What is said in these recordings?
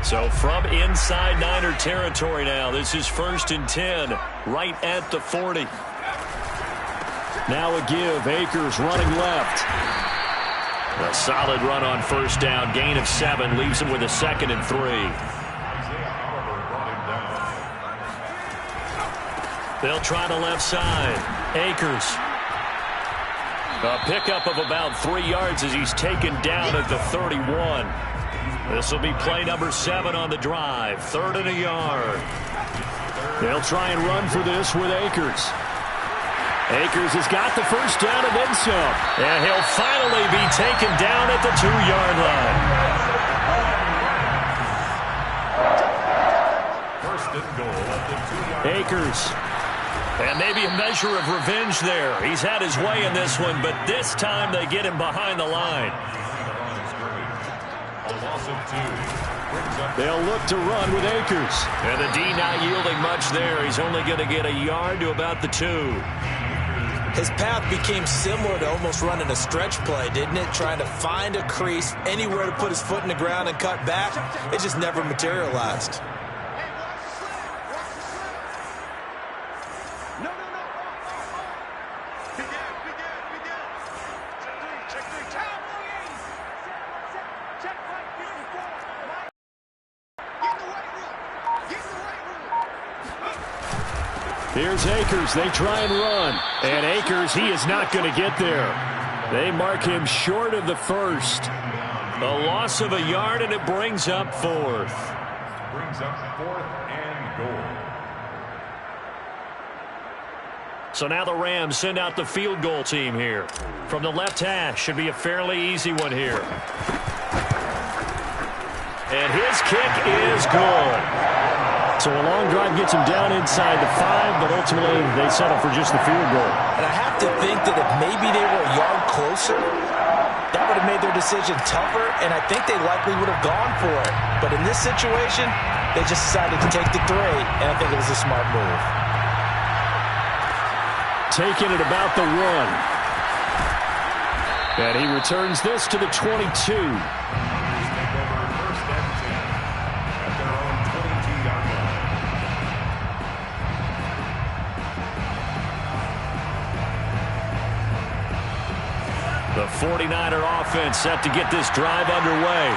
So from inside Niner territory now, this is 1st and 10, right at the 40. Now a give. Akers running left. A solid run on 1st down. Gain of 7 leaves him with a 2nd and 3. They'll try the left side. Akers. A pickup of about 3 yards as he's taken down at the 31. This will be play number 7 on the drive. 3rd and a yard. They'll try and run for this with Akers. Akers has got the 1st down and then some. And he'll finally be taken down at the 2-yard line. 1st and goal at the 2-yard line. Akers. And maybe a measure of revenge there. He's had his way in this one, but this time they get him behind the line. They'll look to run with Akers. And the D not yielding much there. He's only going to get a yard to about the 2. His path became similar to almost running a stretch play, didn't it? Trying to find a crease, anywhere to put his foot in the ground and cut back. It just never materialized. Here's Akers. They try and run. And Akers, he is not going to get there. They mark him short of the 1st. A loss of a yard, and it brings up 4th. Brings up 4th and goal. So now the Rams send out the field goal team here. From the left hash, should be a fairly easy one here. And his kick is good. So a long drive gets him down inside the 5, but ultimately they settle for just the field goal. And I have to think that if maybe they were a yard closer, that would have made their decision tougher, and I think they likely would have gone for it. But in this situation, they just decided to take the 3, and I think it was a smart move. Taking it about the 1. And he returns this to the 22. The 49er offense set to get this drive underway.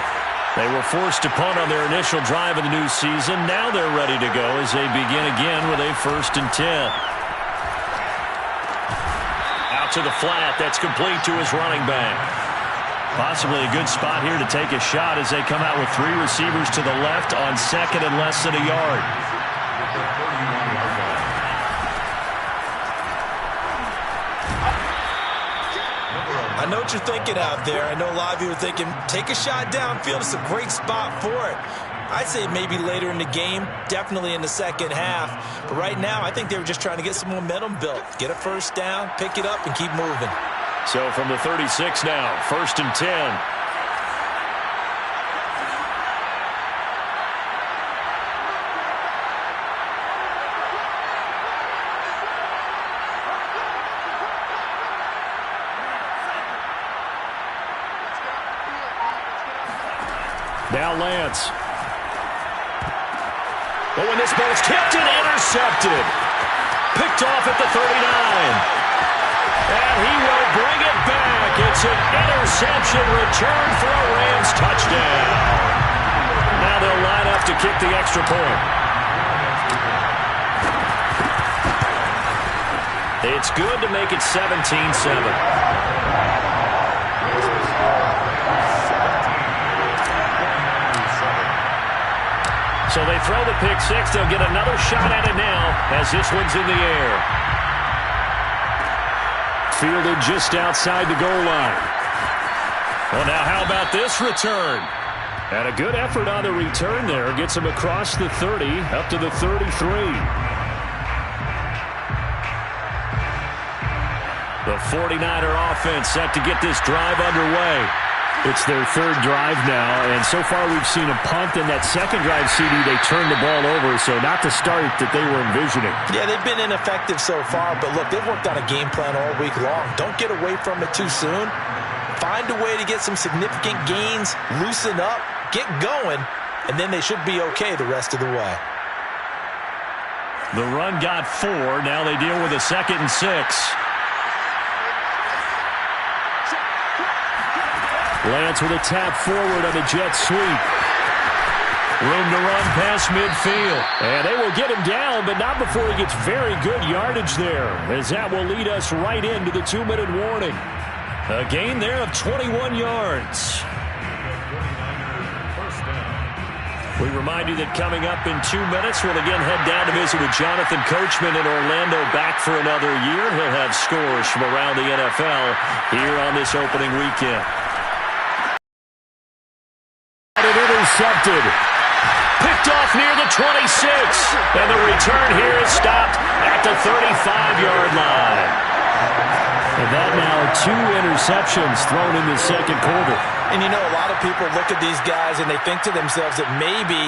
They were forced to punt on their initial drive of the new season. Now they're ready to go as they begin again with a 1st and 10. Out to the flat. That's complete to his running back. Possibly a good spot here to take a shot as they come out with 3 receivers to the left on 2nd and less than a yard. I know what you're thinking out there. I know a lot of you are thinking, take a shot downfield. It's a great spot for it. I'd say maybe later in the game, definitely in the 2nd half. But right now, I think they were just trying to get some momentum built. Get a 1st down, pick it up, and keep moving. So from the 36 now, 1st and 10. Now Lance. Oh, and this ball's tipped and intercepted. Picked off at the 39. And he will bring it back. It's an interception return for a Rams touchdown. Now they'll line up to kick the extra point. It's good to make it 17-7. So they throw the pick 6. They'll get another shot at it now as this one's in the air. Fielded just outside the goal line. Well, now how about this return? And a good effort on the return there. Gets him across the 30 up to the 33. The 49er offense set to get this drive underway. It's their 3rd drive now, and so far we've seen a punt, and that 2nd drive, CD, they turned the ball over, so not the start that they were envisioning. Yeah, they've been ineffective so far, but look, they've worked on a game plan all week long. Don't get away from it too soon. Find a way to get some significant gains, loosen up, get going, and then they should be okay the rest of the way. The run got 4. Now they deal with a 2nd and 6. Lance with a tap forward on a jet sweep. Room to run past midfield. And they will get him down, but not before he gets very good yardage there, as that will lead us right into the 2-minute warning. A gain there of 21 yards. We remind you that coming up in 2 minutes, we'll again head down to visit with Jonathan Coachman in Orlando, back for another year. He'll have scores from around the NFL here on this opening weekend. Intercepted. Picked off near the 26. And the return here is stopped at the 35-yard line. And that now 2 interceptions thrown in the second quarter. And you know, a lot of people look at these guys and they think to themselves that maybe,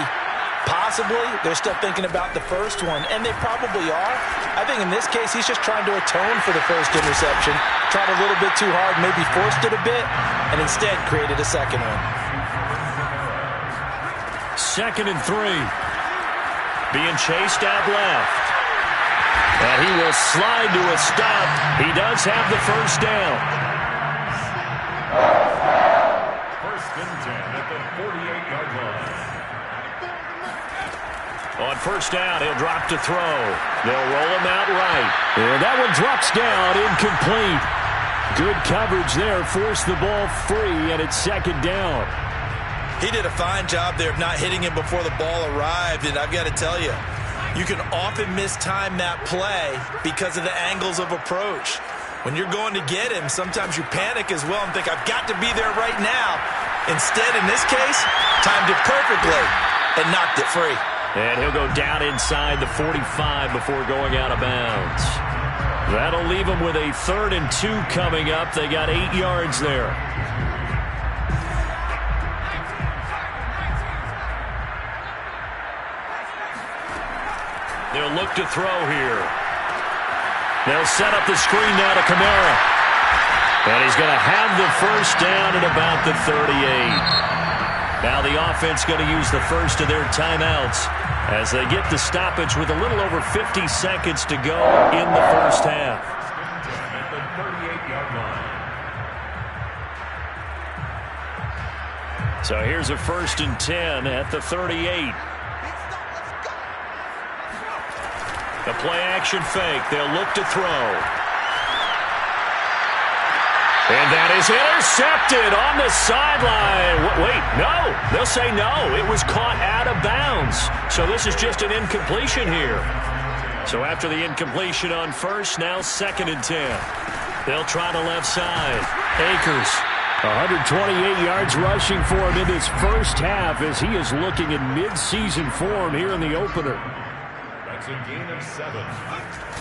possibly, they're still thinking about the first one. And they probably are. I think in this case, he's just trying to atone for the first interception. Tried a little bit too hard, maybe forced it a bit, and instead created a second one. 2nd and 3. Being chased out left. And he will slide to a stop. He does have the first down. 1st and 10 at the 48-yard line. On first down, he'll drop to throw. They'll roll him out right. And that one drops down, incomplete. Good coverage there. Forced the ball free, and it's 2nd down. He did a fine job there of not hitting him before the ball arrived, and I've got to tell you, you can often mistime that play because of the angles of approach. When you're going to get him, sometimes you panic as well and think, I've got to be there right now. Instead, in this case, timed it perfectly and knocked it free. And he'll go down inside the 45 before going out of bounds. That'll leave him with a 3rd and 2 coming up. They got 8 yards there. They'll look to throw here. They'll set up the screen now to Kamara. And he's going to have the first down at about the 38. Now the offense going to use the first of their timeouts as they get the stoppage with a little over 50 seconds to go in the first half. At the 38-yard line. So here's a 1st and 10 at the 38. The play-action fake. They'll look to throw. And that is intercepted on the sideline. Wait, no. They'll say no. It was caught out of bounds. So this is just an incompletion here. So after the incompletion on first, now 2nd and 10. They'll try the left side. Akers, 128 yards rushing for him in his first half as he is looking in mid-season form here in the opener. That's a gain of 7.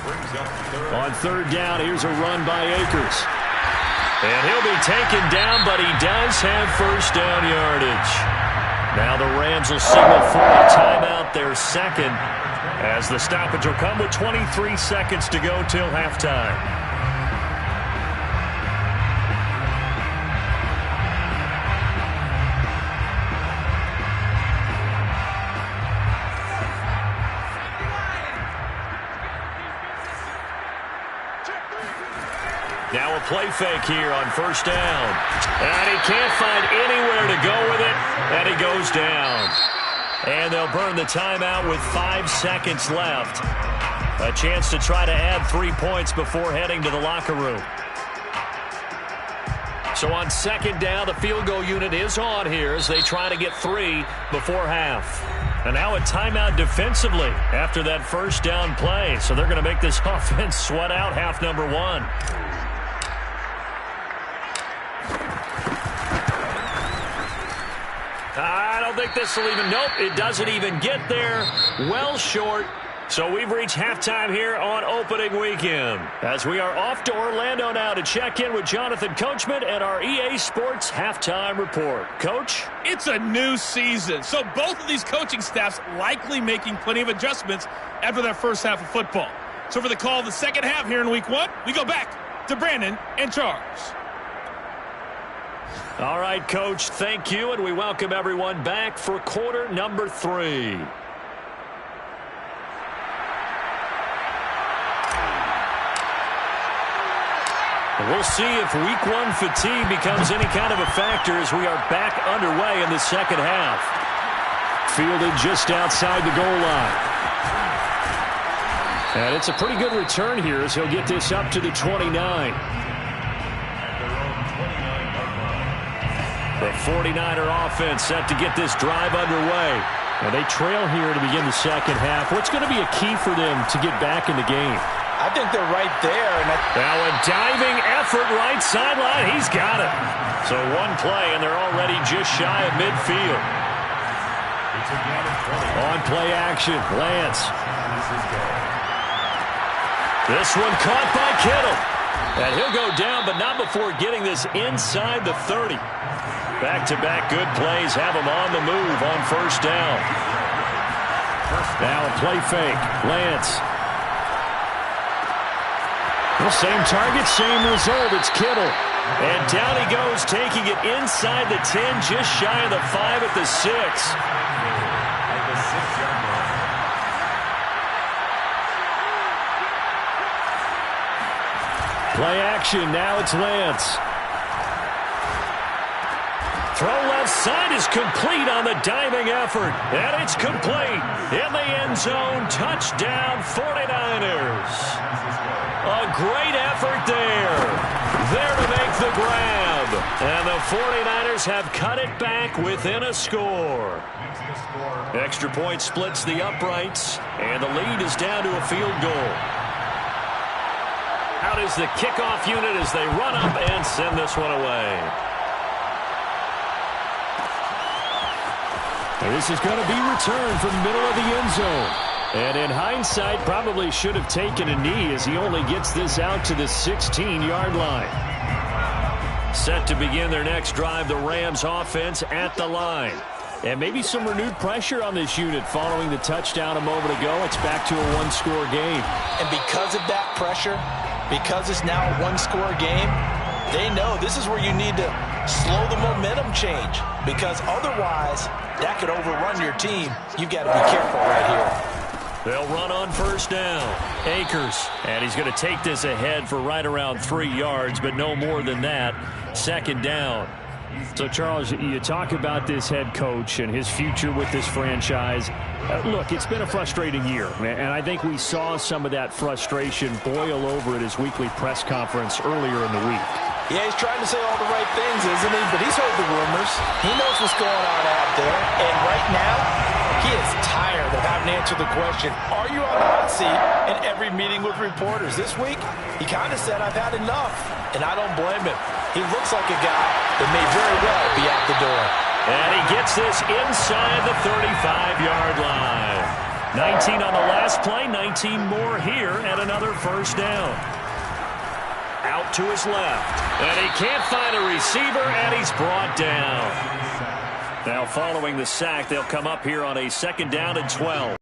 Brings up 3rd. On 3rd down, here's a run by Akers. And he'll be taken down, but he does have first down yardage. Now the Rams will signal for a timeout, their 2nd, as the stoppage will come with 23 seconds to go till halftime. Now a play fake here on first down. And he can't find anywhere to go with it, and he goes down. And they'll burn the timeout with 5 seconds left. A chance to try to add 3 points before heading to the locker room. So on 2nd down, the field goal unit is on here as they try to get 3 before half. And now a timeout defensively after that first down play. So they're going to make this offense sweat out half number 1. I don't think this will even, nope, it doesn't even get there. Well short. So we've reached halftime here on opening weekend as we are off to Orlando now to check in with Jonathan Coachman and our EA Sports halftime report. Coach? It's a new season, so both of these coaching staffs likely making plenty of adjustments after that first half of football. So for the call of the second half here in week 1, we go back to Brandon and Charles. All right, Coach, thank you, and we welcome everyone back for quarter number 3. We'll see if week 1 fatigue becomes any kind of a factor as we are back underway in the second half. Fielded just outside the goal line. And it's a pretty good return here as he'll get this up to the 29. The 49er offense set to get this drive underway. And they trail here to begin the second half. What's going to be a key for them to get back in the game? I think they're right there. Now a diving effort right sideline. He's got it. So one play, and they're already just shy of midfield. On play action, Lance. This one caught by Kittle. And he'll go down, but not before getting this inside the 30. Back-to-back good plays have him on the move on first down. Now a play fake. Lance. Well, same target, same result. It's Kittle. And down he goes, taking it inside the 10, just shy of the 5 at the 6. Play action, now it's Lance. Throw left side is complete on the diving effort. And it's complete. In the end zone, touchdown 49ers. A great effort there. There to make the grab. And the 49ers have cut it back within a score. Extra point splits the uprights. And the lead is down to a field goal. Out is the kickoff unit as they run up and send this one away. And this is going to be returned from the middle of the end zone. And in hindsight, probably should have taken a knee as he only gets this out to the 16-yard line. Set to begin their next drive, the Rams offense at the line. And maybe some renewed pressure on this unit following the touchdown a moment ago. It's back to a one-score game. And because of that pressure, because it's now a one-score game, they know this is where you need to slow the momentum change, because otherwise that could overrun your team. You've got to be careful right here. They'll run on first down. Akers, and he's going to take this ahead for right around 3 yards, but no more than that. Second down. So, Charles, you talk about this head coach and his future with this franchise. Look, it's been a frustrating year, and I think we saw some of that frustration boil over at his weekly press conference earlier in the week. Yeah, he's trying to say all the right things, isn't he? But he's heard the rumors. He knows what's going on out there. And right now, he is tired of having to answer the question, are you on the hot seat in every meeting with reporters? This week, he kind of said, I've had enough. And I don't blame him. He looks like a guy that may very well be out the door. And he gets this inside the 35-yard line. 19 on the last play, 19 more here, and another first down. Out to his left. And he can't find a receiver, and he's brought down. Now following the sack, they'll come up here on a second down and 12.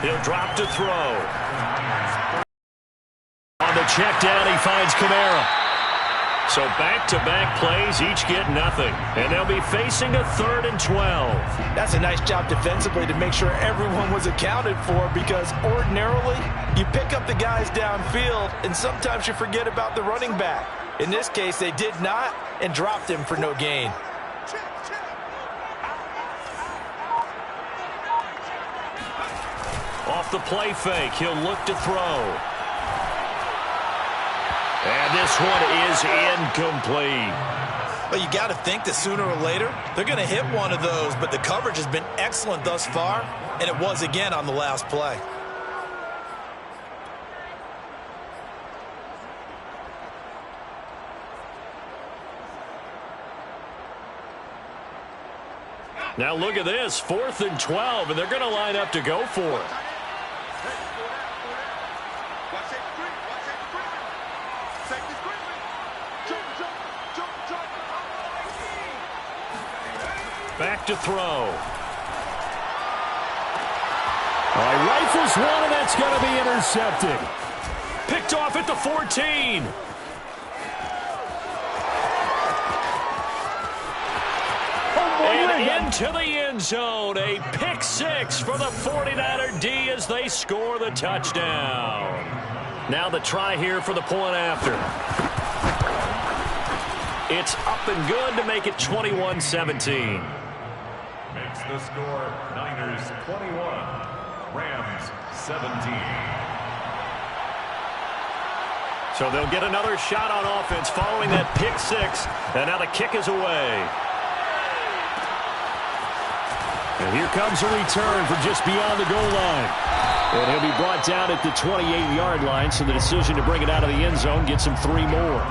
He'll drop to throw. On the check down, he finds Kamara. So back-to-back plays, each get nothing. And they'll be facing a 3rd and 12. That's a nice job defensively to make sure everyone was accounted for, because ordinarily you pick up the guys downfield and sometimes you forget about the running back. In this case, they did not and dropped him for no gain. Off the play fake, he'll look to throw. And this one is incomplete. Well, you got to think that sooner or later they're going to hit one of those, but the coverage has been excellent thus far, and it was again on the last play. Now look at this, 4th and 12, and they're going to line up to go for it. Back to throw. All right, rifles one, and that's going to be intercepted. Picked off at the 14. into the end zone. A pick six for the 49er D as they score the touchdown. Now the try here for the point after. It's up and good to make it 21-17. Makes the score Niners 21, Rams 17. So they'll get another shot on offense following that pick six. And now the kick is away. And here comes a return from just beyond the goal line. And he'll be brought down at the 28-yard line, so the decision to bring it out of the end zone gets him 3 more.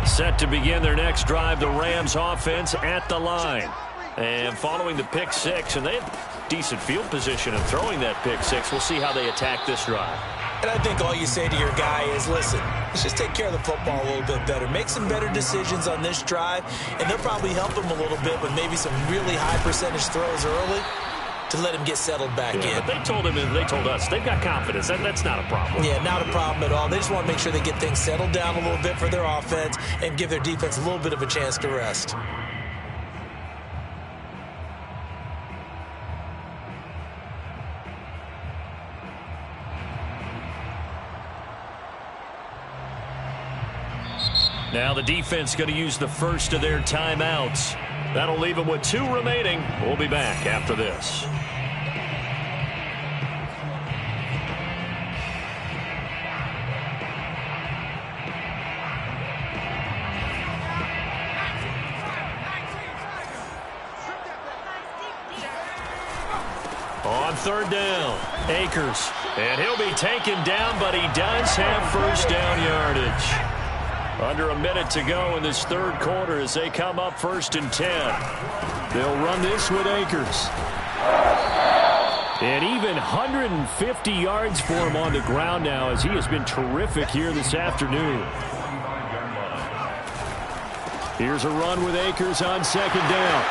Set to begin their next drive, the Rams offense at the line. And following the pick six, and they have decent field position in throwing that pick six. We'll see how they attack this drive. And I think all you say to your guy is, listen, let's just take care of the football a little bit better. Make some better decisions on this drive, and they'll probably help him a little bit with maybe some really high percentage throws early to let him get settled back in. But they told him and they told us they've got confidence. That's not a problem. Yeah, not a problem at all. They just want to make sure they get things settled down a little bit for their offense and give their defense a little bit of a chance to rest. Now the defense going to use the first of their timeouts. That'll leave them with 2 remaining. We'll be back after this. On third down, Akers. And he'll be taken down, but he does have first down yardage. Under a minute to go in this third quarter as they come up 1st and 10. They'll run this with Akers. And even 150 yards for him on the ground now as he has been terrific here this afternoon. Here's a run with Akers on 2nd down.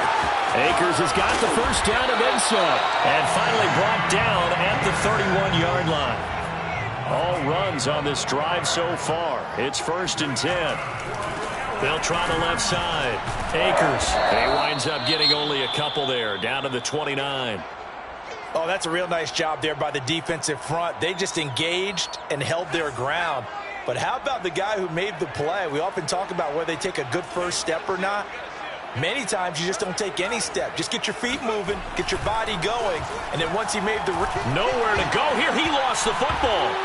Akers has got the first down and then some. And finally brought down at the 31-yard line. All runs on this drive so far. It's 1st and 10. They'll try the left side. Akers. He winds up getting only a couple there, down to the 29. Oh, that's a real nice job there by the defensive front. They just engaged and held their ground. But how about the guy who made the play? We often talk about whether they take a good first step or not. Many times you just don't take any step. Just get your feet moving, get your body going, and then once he made the... Nowhere to go here. He lost the football.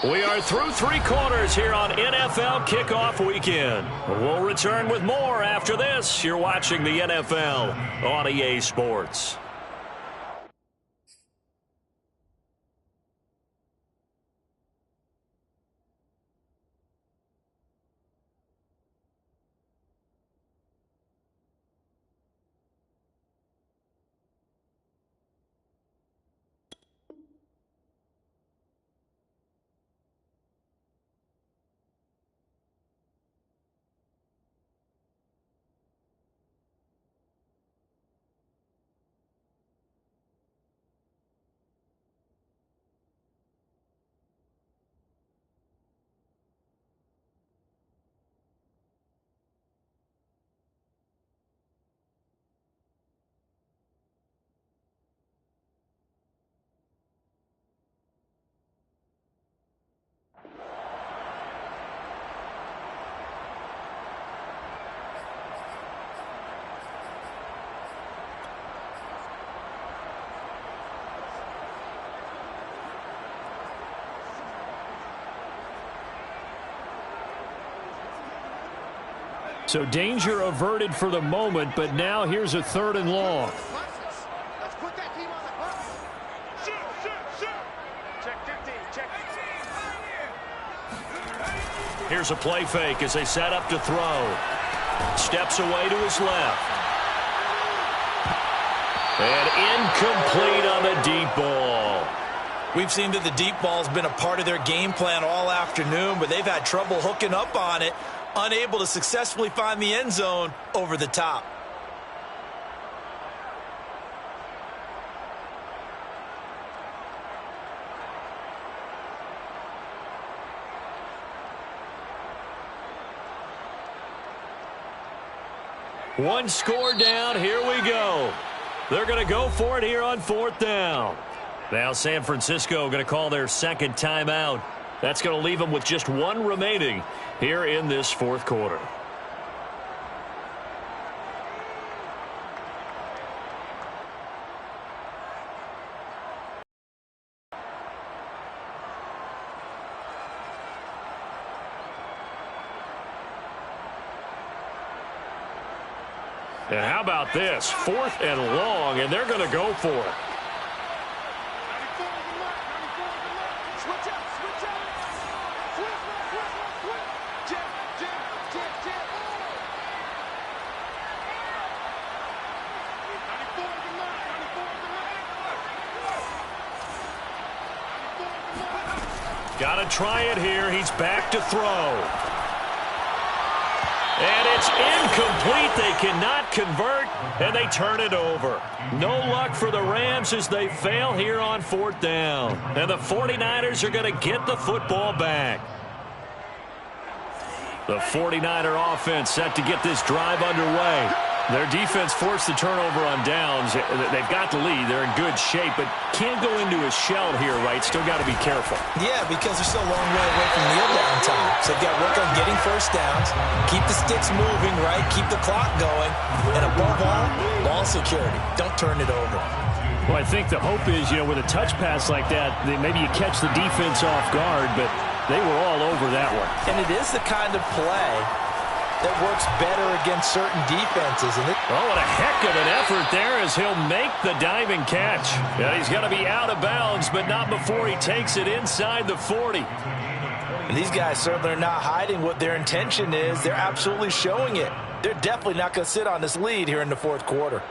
We are through 3 quarters here on NFL Kickoff Weekend. We'll return with more after this. You're watching the NFL on EA Sports. So danger averted for the moment, but now here's a 3rd and long. Let's put that team on the clock. Shoot. Check 15, check 15. Here's a play fake as they set up to throw. Steps away to his left. And incomplete on the deep ball. We've seen that the deep ball's been a part of their game plan all afternoon, but they've had trouble hooking up on it, unable to successfully find the end zone over the top. One score down. Here we go. They're going to go for it here on 4th down. Now San Francisco going to call their second timeout. That's going to leave them with just one remaining here in this 4th quarter. And how about this? 4th and long, and they're going to go for it. Got to try it here. He's back to throw. And it's incomplete. They cannot convert, and they turn it over. No luck for the Rams as they fail here on 4th down. And the 49ers are going to get the football back. The 49er offense set to get this drive underway. Their defense forced the turnover on downs. They've got the lead. They're in good shape, but can't go into a shell here, right? Still got to be careful. Yeah, because they're still a long way away from kneel down time. So they've got to work on getting first downs, keep the sticks moving, right? Keep the clock going. And above all, ball security. Don't turn it over. Well, I think the hope is, with a touch pass like that, maybe you catch the defense off guard, but they were all over that one. And it is the kind of play that works better against certain defenses. Oh, what a heck of an effort there as he'll make the diving catch. Yeah, he's going to be out of bounds, but not before he takes it inside the 40. And these guys certainly are not hiding what their intention is. They're absolutely showing it. They're definitely not going to sit on this lead here in the 4th quarter.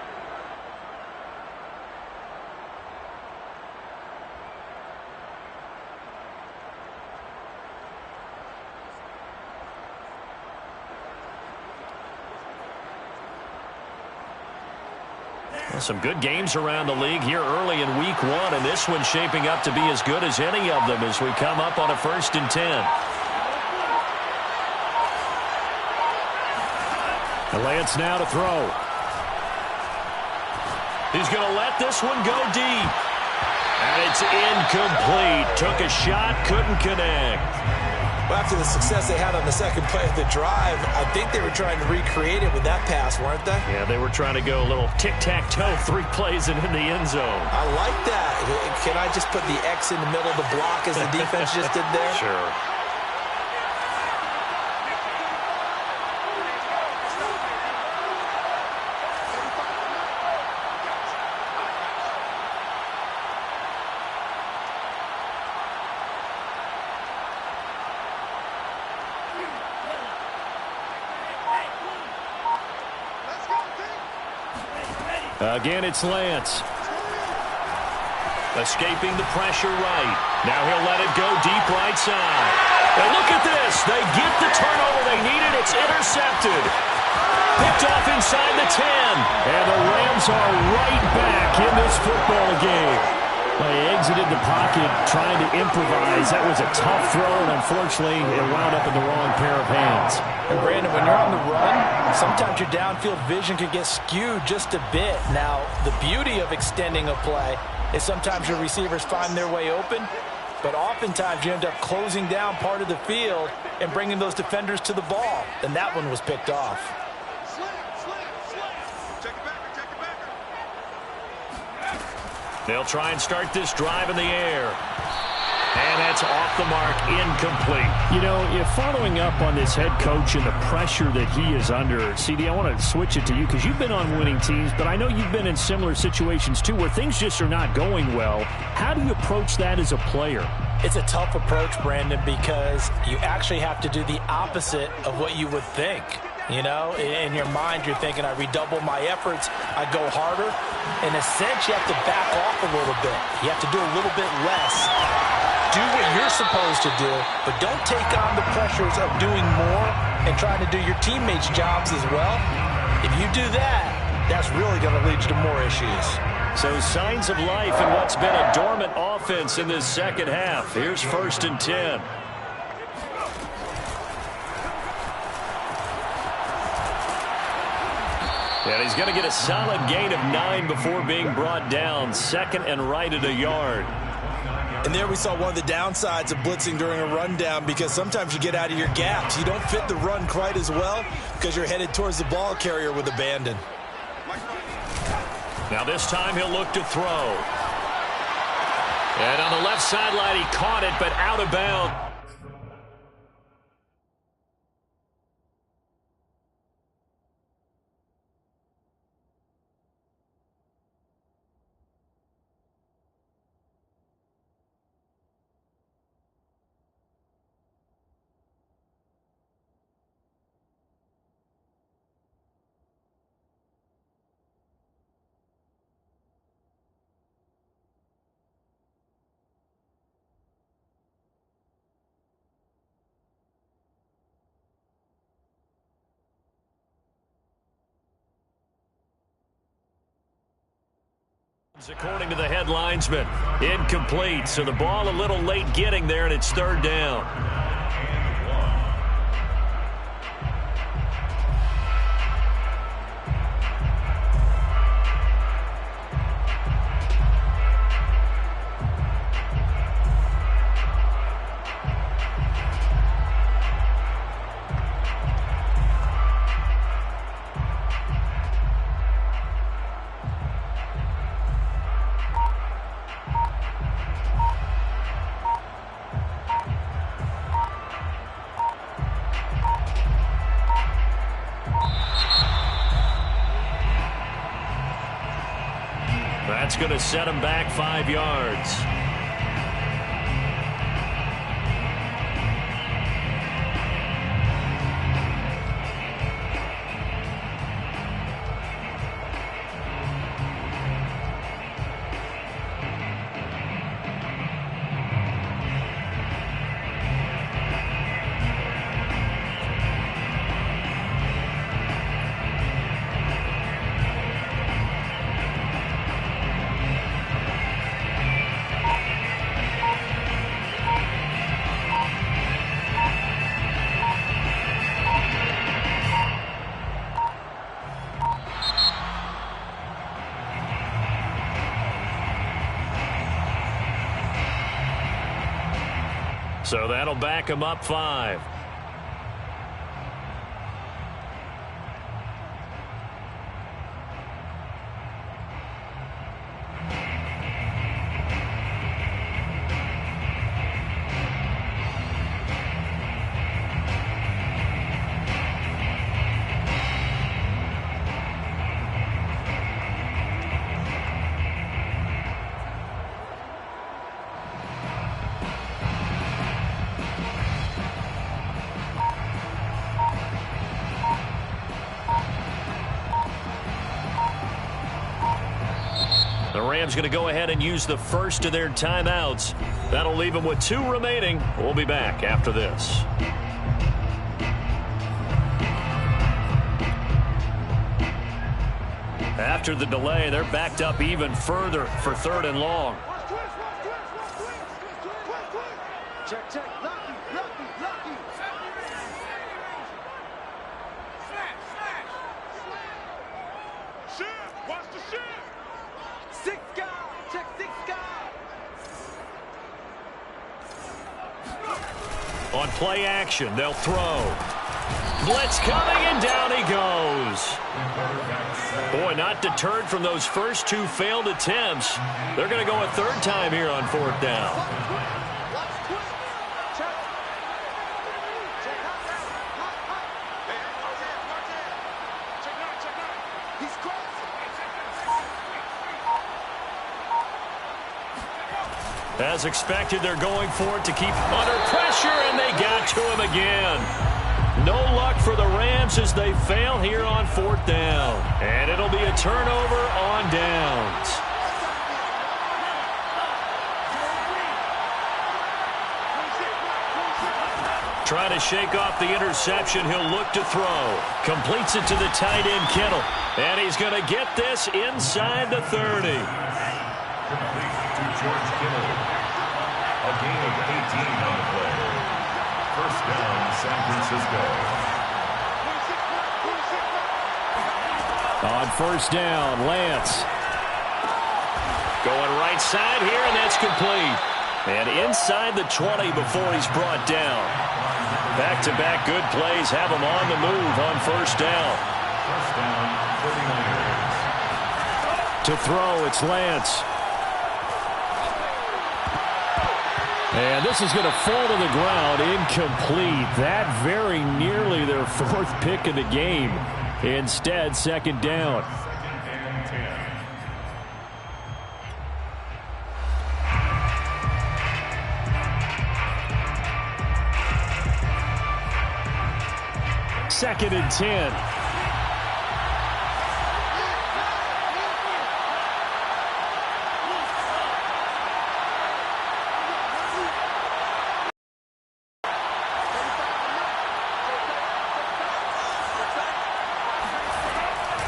Some good games around the league here early in week 1, and this one's shaping up to be as good as any of them as we come up on a 1st and 10. And Lance now to throw. He's going to let this one go deep. And it's incomplete. Took a shot, couldn't connect. Well, after the success they had on the second play of the drive, I think they were trying to recreate it with that pass, weren't they? Yeah, they were trying to go a little tic-tac-toe, 3 plays and in the end zone. I like that. Can I just put the X in the middle of the block as the defense just did there? Sure. Again, it's Lance. Escaping the pressure right. Now he'll let it go deep right side. And look at this. They get the turnover they needed. It's intercepted. Picked off inside the 10. And the Rams are right back in this football game. They exited the pocket trying to improvise. That was a tough throw, and unfortunately, it wound up in the wrong pair of hands. And Brandon, when you're on the run, sometimes your downfield vision can get skewed just a bit. Now, the beauty of extending a play is sometimes your receivers find their way open, but oftentimes you end up closing down part of the field and bringing those defenders to the ball. And that one was picked off. They'll try and start this drive in the air. And that's off the mark, incomplete. If following up on this head coach and the pressure that he is under, CD, I want to switch it to you because you've been on winning teams, but I know you've been in similar situations too where things just are not going well. How do you approach that as a player? It's a tough approach, Brandon, because you actually have to do the opposite of what you would think. In your mind, you're thinking, I redouble my efforts, I go harder. In a sense, you have to back off a little bit. You have to do a little bit less. Do what you're supposed to do, but don't take on the pressures of doing more and trying to do your teammates' jobs as well. If you do that, that's really going to lead you to more issues. So signs of life in what's been a dormant offense in this second half. Here's 1st and 10. And he's going to get a solid gain of 9 before being brought down. 2nd and right at a yard. And there we saw one of the downsides of blitzing during a rundown, because sometimes you get out of your gaps. You don't fit the run quite as well because you're headed towards the ball carrier with abandon. Now this time he'll look to throw. And on the left sideline, he caught it, but out of bounds. According to the head linesman, incomplete. So the ball a little late getting there, and it's 3rd down. That's going to set him back 5 yards. So that'll back him up 5. The Rams going to go ahead and use the first of their timeouts. That'll leave them with 2 remaining. We'll be back after this. After the delay, they're backed up even further for 3rd and long. Check, check. Lucky. Shift. Watch the shift. 6 guys. Check 6 guys. On play action, they'll throw. Blitz coming, and down he goes. Boy, not deterred from those first 2 failed attempts. They're going to go a 3rd time here on 4th down. As expected, they're going for it to keep under pressure, and they got to him again. No luck for the Rams as they fail here on 4th down. And it'll be a turnover on downs. Trying to shake off the interception. He'll look to throw. Completes it to the tight end, Kittle. And he's going to get this inside the 30. George Kittle. A gain of 18 on the play. 1st down, San Francisco. On first down, Lance. Going right side here, and that's complete. And inside the 20 before he's brought down. Back-to-back good plays have him on the move on first down. First down, 49ers. To throw, it's Lance. And this is going to fall to the ground, incomplete. That very nearly their 4th pick of the game. Instead, second down. Second and 10.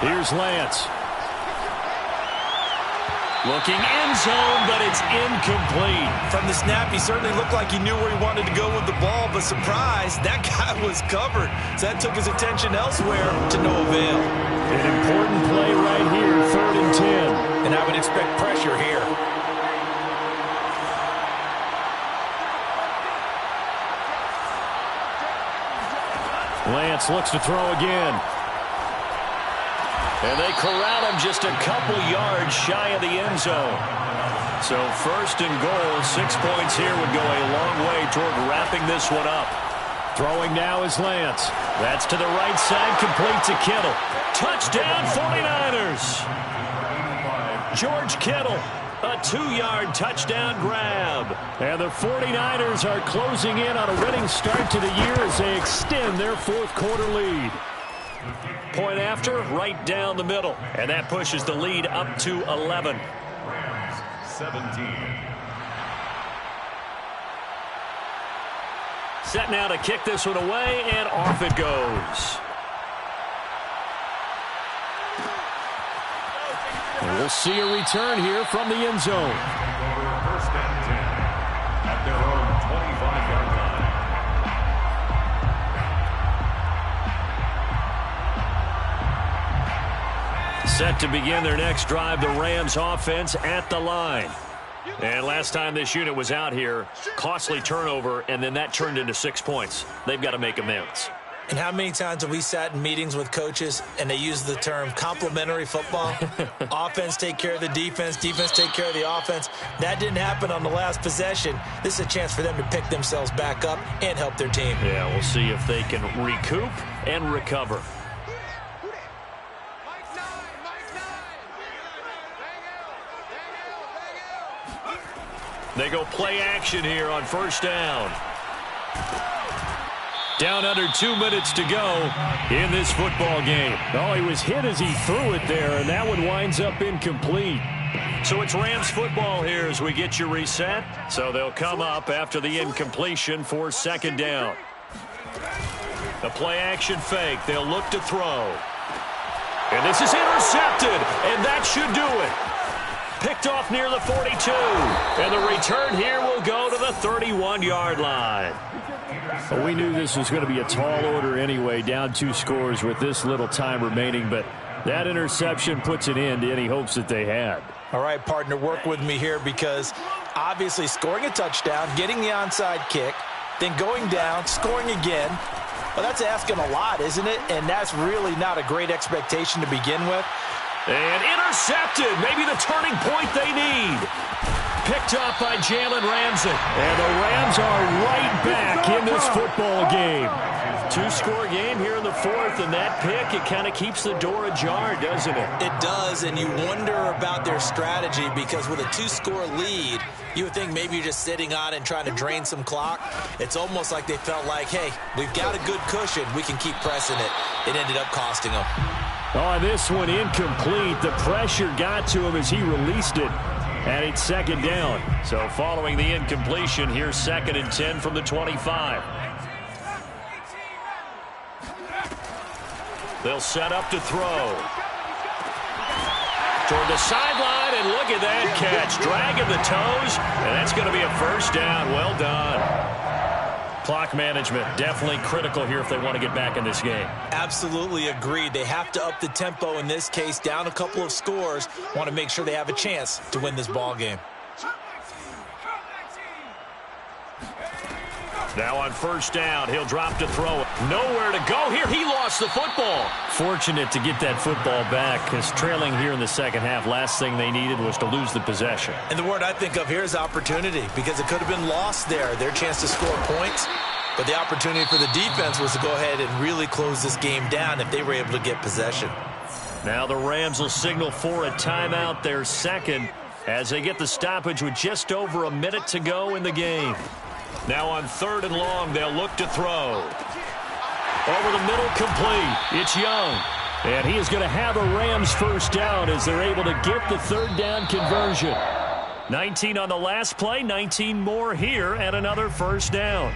Here's Lance. Looking end zone, but it's incomplete. From the snap, he certainly looked like he knew where he wanted to go with the ball, but surprise, that guy was covered. So that took his attention elsewhere to no avail. An important play right here, 3rd and 10. And I would expect pressure here. Lance looks to throw again. And they corral him just a couple yards shy of the end zone. So 1st and goal, 6 points here would go a long way toward wrapping this one up. Throwing now is Lance. That's to the right side, complete to Kittle. Touchdown 49ers! George Kittle, a 2-yard touchdown grab. And the 49ers are closing in on a winning start to the year as they extend their 4th quarter lead. Point after, right down the middle. And that pushes the lead up to 11. Rams, 17. Set now to kick this one away, and off it goes. And we'll see a return here from the end zone. First and 10 at their own 25-yard line. Set to begin their next drive, the Rams offense at the line. And last time this unit was out here, costly turnover, and then that turned into 6 points. They've got to make amends. And how many times have we sat in meetings with coaches and they use the term complementary football? Offense take care of the defense, defense take care of the offense. That didn't happen on the last possession. This is a chance for them to pick themselves back up and help their team. Yeah, we'll see if they can recoup and recover. They go play action here on first down. Down under 2 minutes to go in this football game. Oh, he was hit as he threw it there, and that one winds up incomplete. So it's Rams football here as we get you reset. So they'll come up after the incompletion for second down. The play action fake. They'll look to throw. And this is intercepted, and that should do it. Picked off near the 42. And the return here will go to the 31-yard line. Well, we knew this was going to be a tall order anyway, down 2 scores with this little time remaining, but that interception puts an end to any hopes that they had. All right, partner, work with me here because obviously scoring a touchdown, getting the onside kick, then going down, scoring again. Well, that's asking a lot, isn't it? And that's really not a great expectation to begin with. And intercepted, maybe the turning point they need. Picked up by Jalen Ramsey. And the Rams are right back in this football game. 2-score game here in the 4th, and that pick, it kind of keeps the door ajar, doesn't it? It does, and you wonder about their strategy because with a 2-score lead, you would think maybe you're just sitting on it and trying to drain some clock. It's almost like they felt like, hey, we've got a good cushion. We can keep pressing it. It ended up costing them. Oh, this one incomplete. The pressure got to him as he released it. And it's second down. So following the incompletion, here's 2nd and 10 from the 25. They'll set up to throw. Toward the sideline, and look at that catch. Dragging the toes, and that's going to be a first down. Well done. Clock management, definitely critical here if they want to get back in this game. Absolutely agreed. They have to up the tempo in this case, down a couple of scores. Want to make sure they have a chance to win this ball game. Now on first down, he'll drop to throw it. Nowhere to go here. He lost the football. Fortunate to get that football back, because trailing here in the second half, last thing they needed was to lose the possession. And the word I think of here is opportunity, because it could have been lost there, their chance to score points. But the opportunity for the defense was to go ahead and really close this game down if they were able to get possession. Now the Rams will signal for a timeout, their second, as they get the stoppage with just over a minute to go in the game. Now on third and long, they'll look to throw. Over the middle, complete. It's Young. And he is going to have a Rams first down as they're able to get the third down conversion. 19 on the last play, 19 more here, and another first down.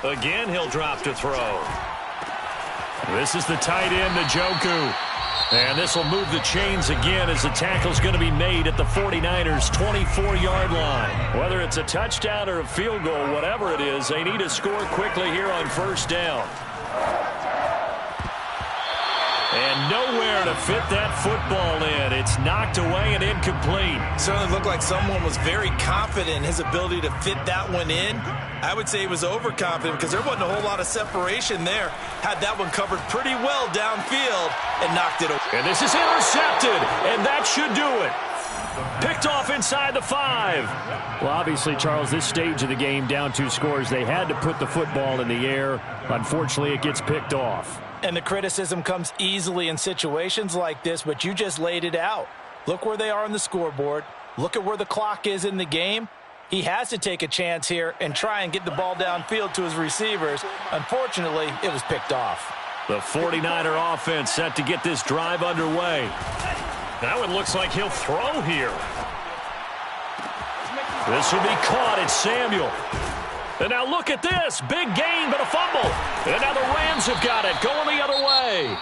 Again, he'll drop to throw. This is the tight end, Njoku. And this will move the chains again as the tackle's going to be made at the 49ers' 24-yard line. Whether it's a touchdown or a field goal, whatever it is, they need to score quickly here on first down. And nowhere to fit that football in. It's knocked away and incomplete. Certainly looked like someone was very confident in his ability to fit that one in. I would say he was overconfident because there wasn't a whole lot of separation there. Had that one covered pretty well downfield and knocked it away. And this is intercepted, and that should do it. Picked off inside the 5. Well, obviously, Charles, this stage of the game, down 2 scores, they had to put the football in the air. Unfortunately, it gets picked off. And the criticism comes easily in situations like this, but you just laid it out. Look where they are on the scoreboard. Look at where the clock is in the game. He has to take a chance here and try and get the ball downfield to his receivers. Unfortunately, it was picked off. The 49er offense set to get this drive underway. Now it looks like he'll throw here. This will be caught. It's Samuel. And now look at this. Big gain, but a fumble. And now the Rams have got it, going the other way.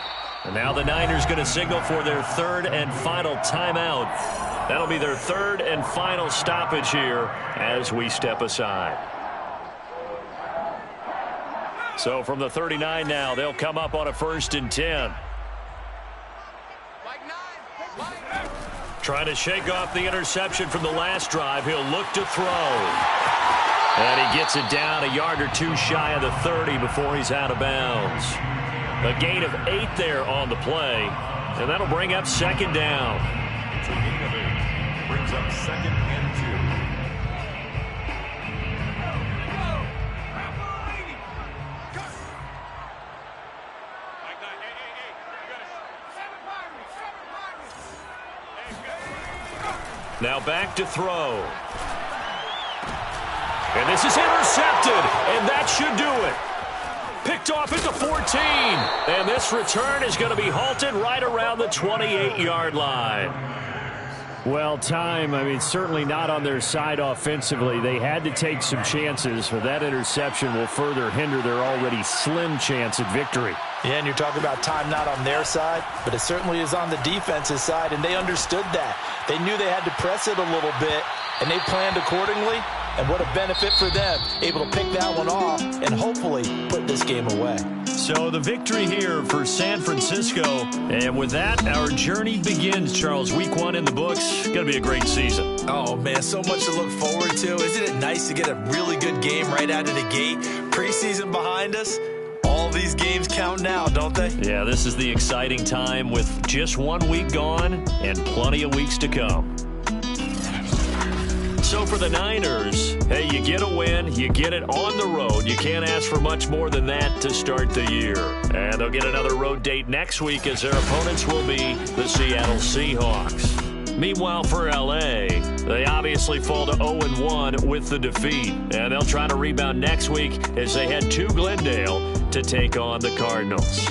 And now the Niners going to signal for their third and final timeout. That'll be their third and final stoppage here as we step aside. So from the 39 now, they'll come up on a 1st and 10. Trying to shake off the interception from the last drive. He'll look to throw. And he gets it down a yard or 2 shy of the 30 before he's out of bounds. A gain of 8 there on the play. And that'll bring up second down. So gain of 8 brings up 2nd and 2. Now back to throw. And this is intercepted, and that should do it. Picked off at the 14. And this return is going to be halted right around the 28-yard line. Well, certainly not on their side offensively. They had to take some chances, for that interception will further hinder their already slim chance at victory. Yeah, and you're talking about time not on their side, but it certainly is on the defensive side, and they understood that. They knew they had to press it a little bit, and they planned accordingly. And what a benefit for them, able to pick that one off and hopefully put this game away. So the victory here for San Francisco. And with that, our journey begins, Charles. Week 1 in the books. Going to be a great season. Oh, man, so much to look forward to. Isn't it nice to get a really good game right out of the gate? Preseason behind us. All these games count now, don't they? Yeah, this is the exciting time with just 1 week gone and plenty of weeks to come. So for the Niners, hey, you get a win, you get it on the road. You can't ask for much more than that to start the year. And they'll get another road date next week as their opponents will be the Seattle Seahawks. Meanwhile, for L.A., they obviously fall to 0-1 with the defeat. And they'll try to rebound next week as they head to Glendale to take on the Cardinals.